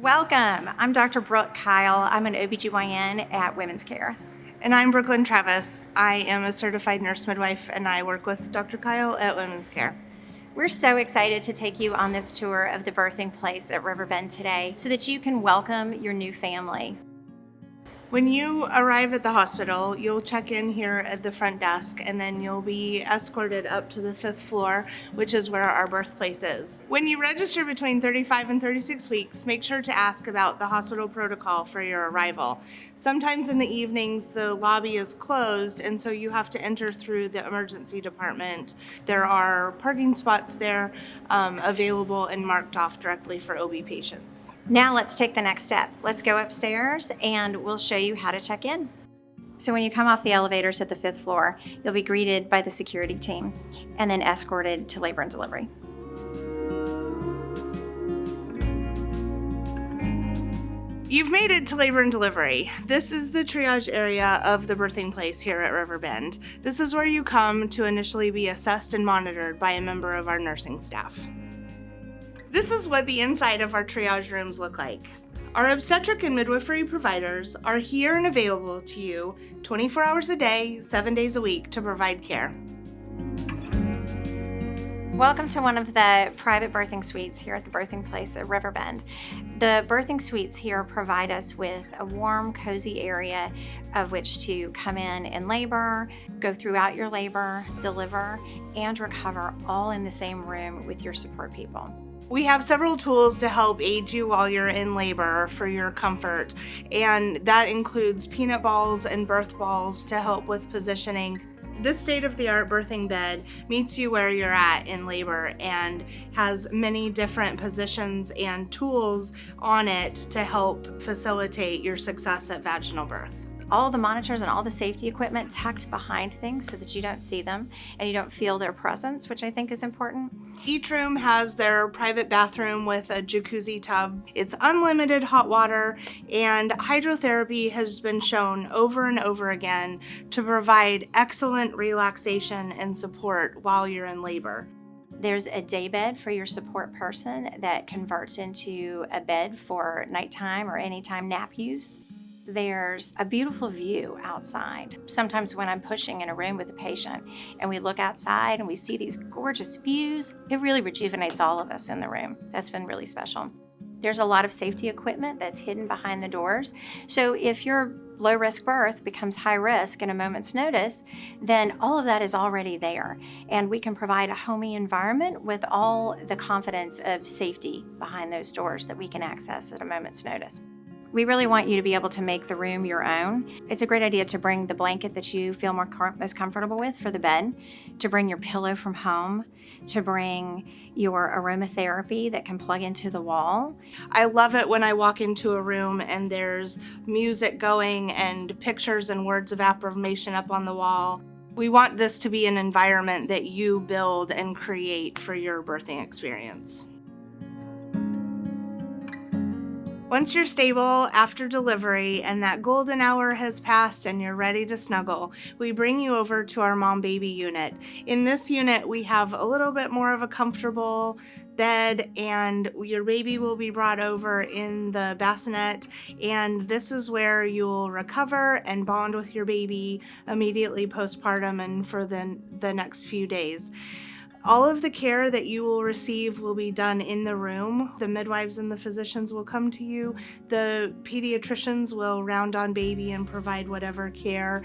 Welcome. I'm Dr. Brooke Kyle. I'm an OBGYN at Women's Care. And I'm Brooklynne Travis. I am a certified nurse midwife and I work with Dr. Kyle at Women's Care. We're so excited to take you on this tour of the birthing place at Riverbend today so that you can welcome your new family. When you arrive at the hospital, you'll check in here at the front desk and then you'll be escorted up to the 5th floor, which is where our birthplace is. When you register between 35 and 36 weeks, make sure to ask about the hospital protocol for your arrival. Sometimes in the evenings, the lobby is closed, and so you have to enter through the emergency department. There are parking spots there available and marked off directly for OB patients. Now let's take the next step. Let's go upstairs and we'll show you how to check in. So when you come off the elevators at the 5th floor, you'll be greeted by the security team and then escorted to labor and delivery. You've made it to labor and delivery. This is the triage area of the birthing place here at Riverbend. This is where you come to initially be assessed and monitored by a member of our nursing staff. This is what the inside of our triage rooms look like. Our obstetric and midwifery providers are here and available to you 24 hours a day, 7 days a week to provide care. Welcome to one of the private birthing suites here at the birthing place at Riverbend. The birthing suites here provide us with a warm, cozy area of which to come in labor, go throughout your labor, deliver, and recover all in the same room with your support people. We have several tools to help aid you while you're in labor for your comfort, and that includes peanut balls and birth balls to help with positioning. This state-of-the-art birthing bed meets you where you're at in labor and has many different positions and tools on it to help facilitate your success at vaginal birth. All the monitors and all the safety equipment tucked behind things so that you don't see them and you don't feel their presence, which I think is important. Each room has their private bathroom with a jacuzzi tub. It's unlimited hot water, and hydrotherapy has been shown over and over again to provide excellent relaxation and support while you're in labor. There's a day bed for your support person that converts into a bed for nighttime or anytime nap use. There's a beautiful view outside. Sometimes when I'm pushing in a room with a patient and we look outside and we see these gorgeous views, it really rejuvenates all of us in the room. That's been really special. There's a lot of safety equipment that's hidden behind the doors. So if your low-risk birth becomes high risk in a moment's notice, then all of that is already there. And we can provide a homey environment with all the confidence of safety behind those doors that we can access at a moment's notice. We really want you to be able to make the room your own. It's a great idea to bring the blanket that you feel most comfortable with for the bed, to bring your pillow from home, to bring your aromatherapy that can plug into the wall. I love it when I walk into a room and there's music going and pictures and words of affirmation up on the wall. We want this to be an environment that you build and create for your birthing experience. Once you're stable after delivery and that golden hour has passed and you're ready to snuggle, we bring you over to our mom-baby unit. In this unit, we have a little bit more of a comfortable bed, and your baby will be brought over in the bassinet, and this is where you'll recover and bond with your baby immediately postpartum and for the next few days. All of the care that you will receive will be done in the room. The midwives and the physicians will come to you. The pediatricians will round on baby and provide whatever care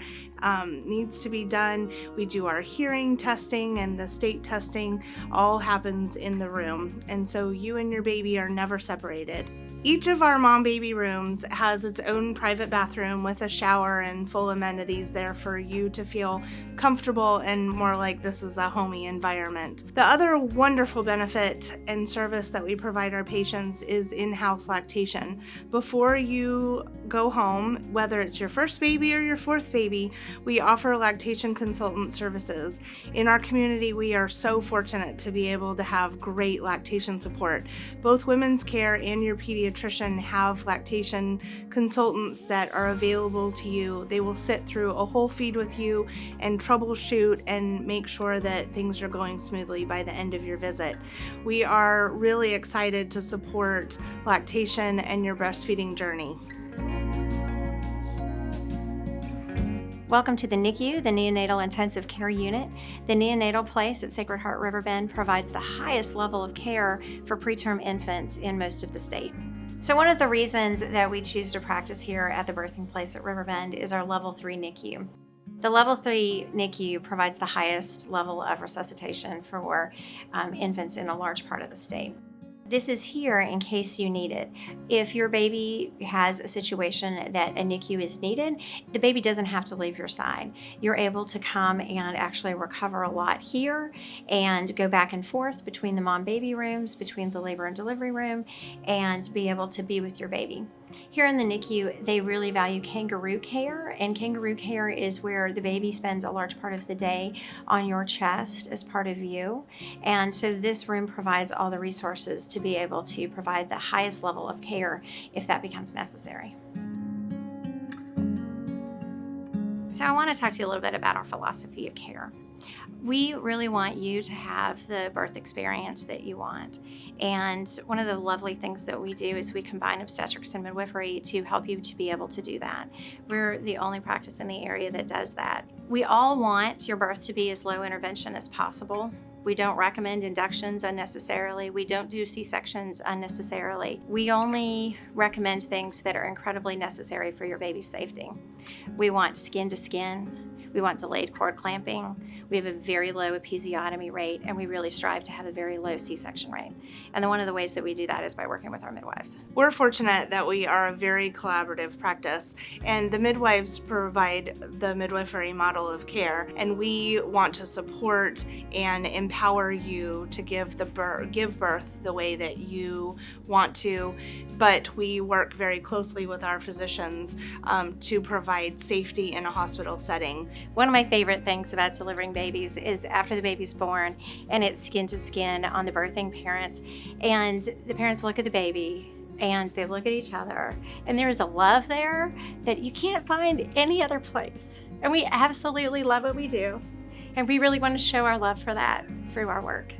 needs to be done. We do our hearing testing and the state testing. All happens in the room. And so you and your baby are never separated. Each of our mom-baby rooms has its own private bathroom with a shower and full amenities there for you to feel comfortable and more like this is a homey environment. The other wonderful benefit and service that we provide our patients is in-house lactation. Before you go home, whether it's your first baby or your fourth baby, we offer lactation consultant services. In our community, we are so fortunate to be able to have great lactation support. Both Women's Care and your pediatrician have lactation consultants that are available to you. They will sit through a whole feed with you and troubleshoot and make sure that things are going smoothly by the end of your visit. We are really excited to support lactation and your breastfeeding journey. Welcome to the NICU, the Neonatal Intensive Care Unit. The neonatal place at Sacred Heart Riverbend provides the highest level of care for preterm infants in most of the state. So one of the reasons that we choose to practice here at the birthing place at Riverbend is our Level 3 NICU. The Level 3 NICU provides the highest level of resuscitation for infants in a large part of the state. This is here in case you need it. If your baby has a situation that a NICU is needed, the baby doesn't have to leave your side. You're able to come and actually recover a lot here and go back and forth between the mom-baby rooms, between the labor and delivery room, and be able to be with your baby. Here in the NICU, they really value kangaroo care, and kangaroo care is where the baby spends a large part of the day on your chest as part of you. And so this room provides all the resources to be able to provide the highest level of care if that becomes necessary. So I want to talk to you a little bit about our philosophy of care. We really want you to have the birth experience that you want. And one of the lovely things that we do is we combine obstetrics and midwifery to help you to be able to do that. We're the only practice in the area that does that. We all want your birth to be as low intervention as possible. We don't recommend inductions unnecessarily. We don't do C-sections unnecessarily. We only recommend things that are incredibly necessary for your baby's safety. We want skin to skin. We want delayed cord clamping. We have a very low episiotomy rate, and we really strive to have a very low C-section rate. And one of the ways that we do that is by working with our midwives. We're fortunate that we are a very collaborative practice, and the midwives provide the midwifery model of care, and we want to support and empower you to give birth the way that you want to, but we work very closely with our physicians to provide safety in a hospital setting. One of my favorite things about delivering babies is after the baby's born and it's skin to skin on the birthing parents, and the parents look at the baby and they look at each other, and there is a love there that you can't find any other place. And we absolutely love what we do, and we really want to show our love for that through our work.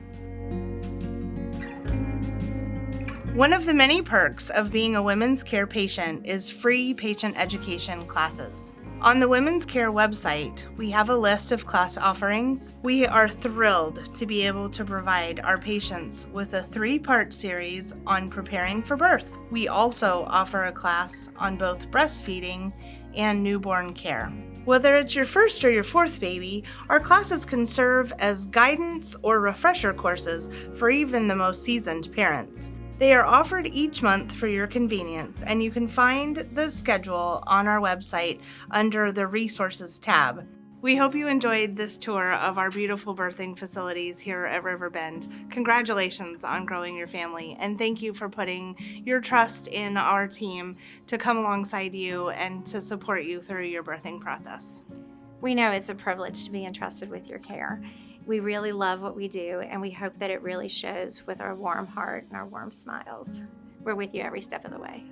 One of the many perks of being a women's care patient is free patient education classes. On the Women's Care website, we have a list of class offerings. We are thrilled to be able to provide our patients with a 3-part series on preparing for birth. We also offer a class on both breastfeeding and newborn care. Whether it's your first or your fourth baby, our classes can serve as guidance or refresher courses for even the most seasoned parents. They are offered each month for your convenience, and you can find the schedule on our website under the Resources tab. We hope you enjoyed this tour of our beautiful birthing facilities here at Riverbend. Congratulations on growing your family, and thank you for putting your trust in our team to come alongside you and to support you through your birthing process. We know it's a privilege to be entrusted with your care. We really love what we do, and we hope that it really shows with our warm heart and our warm smiles. We're with you every step of the way.